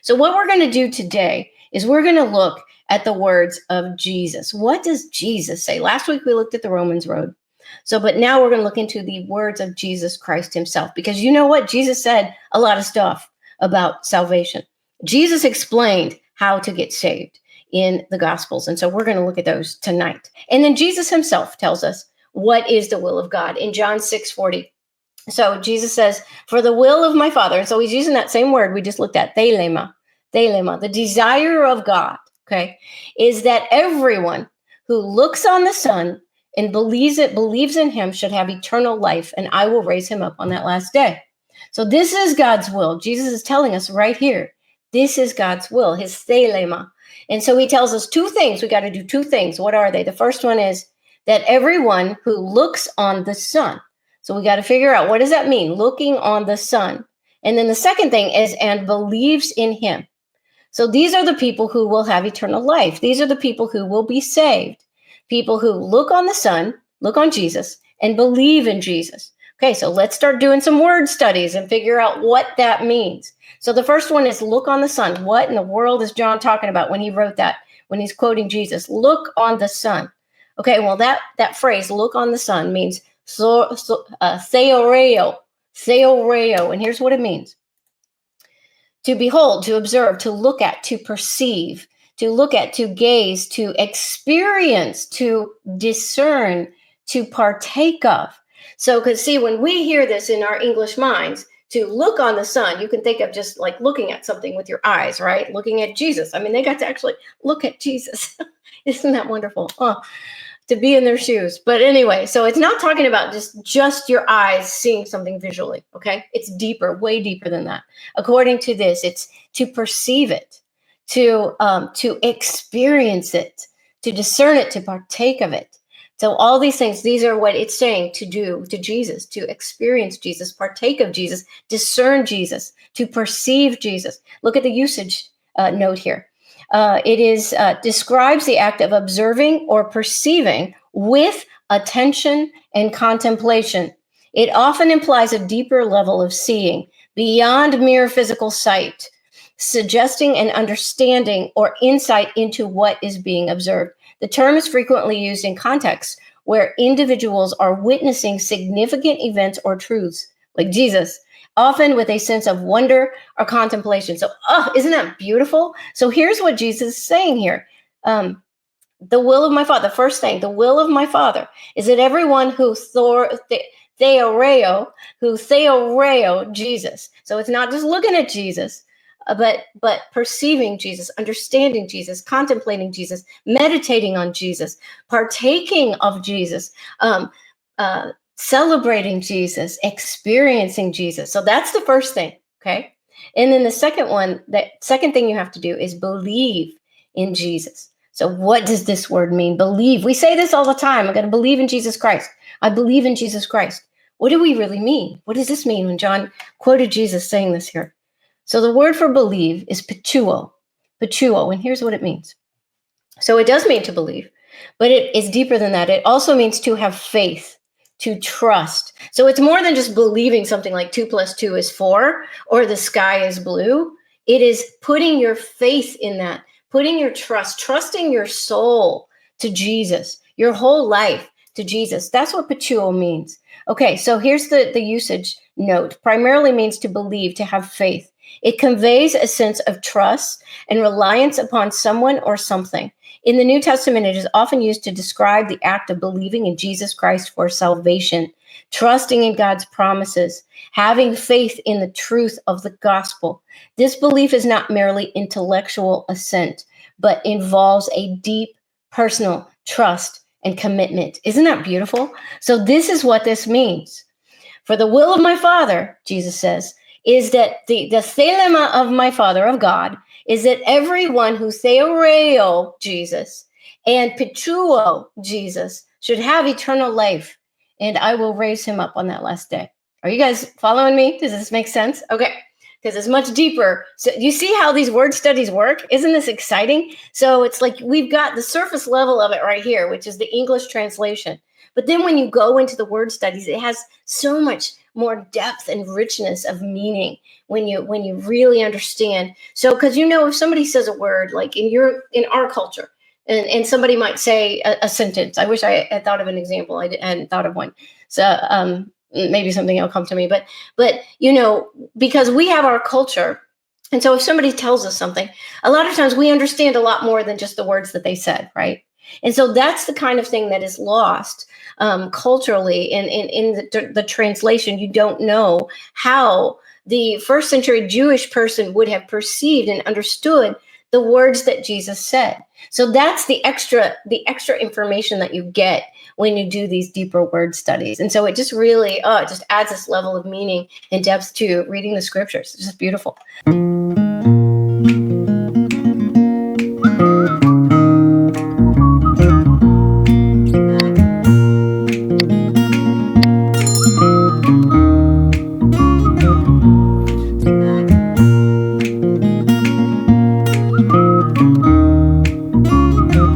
So what we're going to do today is we're going to look at the words of Jesus. What does Jesus say? Last week we looked at the Romans road. But now we're going to look into the words of Jesus Christ himself, because you know what? Jesus said a lot of stuff about salvation. Jesus explained how to get saved in the Gospels. And so we're going to look at those tonight. And then Jesus himself tells us what is the will of God in John 6:40. So Jesus says, for the will of my Father. And so he's using that same word we just looked at, thelema, the desire of God, okay, is that everyone who looks on the Son and believes in him should have eternal life, and I will raise him up on that last day. So this is God's will. Jesus is telling us right here, this is God's will, his thelema. And so he tells us two things. We got to do two things. What are they? The first one is that everyone who looks on the Son. So we got to figure out, what does that mean? Looking on the Son. And then the second thing is, and believes in him. So these are the people who will have eternal life. These are the people who will be saved. People who look on the Son, look on Jesus, and believe in Jesus. Okay, so let's start doing some word studies and figure out what that means. So the first one is look on the Son. What in the world is John talking about when he wrote that, when he's quoting Jesus? Look on the Son. Okay, well, that phrase, look on the Son, means theoreo. And here's what it means. To behold, to observe, to look at, to perceive, to look at, to gaze, to experience, to discern, to partake of. So, because see, when we hear this in our English minds, to look on the Son, you can think of just like looking at something with your eyes, right? Looking at Jesus. I mean, they got to actually look at Jesus. Isn't that wonderful? To be in their shoes. But anyway, so it's not talking about just your eyes seeing something visually, okay? It's deeper, way deeper than that. According to this, it's to perceive it, to experience it, to discern it, to partake of it. So all these things, these are what it's saying to do to Jesus, to experience Jesus, partake of Jesus, discern Jesus, to perceive Jesus. Look at the usage note here. It describes the act of observing or perceiving with attention and contemplation. It often implies a deeper level of seeing beyond mere physical sight, suggesting an understanding or insight into what is being observed. The term is frequently used in contexts where individuals are witnessing significant events or truths, like Jesus, often with a sense of wonder or contemplation. So, isn't that beautiful? So here's what Jesus is saying here. The will of my Father, the first thing, the will of my Father is that everyone who theoreo Jesus. So it's not just looking at Jesus, but perceiving Jesus, understanding Jesus, contemplating Jesus, meditating on Jesus, partaking of Jesus, celebrating Jesus, experiencing Jesus. So that's the first thing, okay? And then the second thing you have to do is believe in Jesus. So what does this word mean? Believe. We say this all the time. I'm going to believe in Jesus Christ. I believe in Jesus Christ. What do we really mean? What does this mean when John quoted Jesus saying this here? So the word for believe is pituo, and here's what it means. So it does mean to believe, but it is deeper than that. It also means to have faith, to trust. So it's more than just believing something like 2 + 2 is 4 or the sky is blue. It is putting your faith in that, putting your trust, trusting your soul to Jesus, your whole life to Jesus. That's what pituo means. Okay, so here's the usage note. Primarily means to believe, to have faith. It conveys a sense of trust and reliance upon someone or something. In the New Testament, it is often used to describe the act of believing in Jesus Christ for salvation, trusting in God's promises, having faith in the truth of the gospel. This belief is not merely intellectual assent, but involves a deep personal trust and commitment. Isn't that beautiful? So this is what this means. For the will of my Father, Jesus says, is that the thelema of my Father, of God, is that everyone who theoreo Jesus and pituo Jesus should have eternal life, and I will raise him up on that last day. Are you guys following me? Does this make sense? Okay, because it's much deeper. So you see how these word studies work? Isn't this exciting? So it's like we've got the surface level of it right here, which is the English translation. But then when you go into the word studies, it has so much more depth and richness of meaning when you really understand. So, because if somebody says a word, like in our culture, and somebody might say a sentence. I wish I had thought of an example. Hadn't thought of one. So maybe something will come to me. But because we have our culture, and so if somebody tells us something, a lot of times we understand a lot more than just the words that they said, right? And so that's the kind of thing that is lost culturally in the translation. You don't know how the first century Jewish person would have perceived and understood the words that Jesus said. So that's the extra information that you get when you do these deeper word studies. And so it just really it just adds this level of meaning and depth to reading the scriptures. It's just beautiful.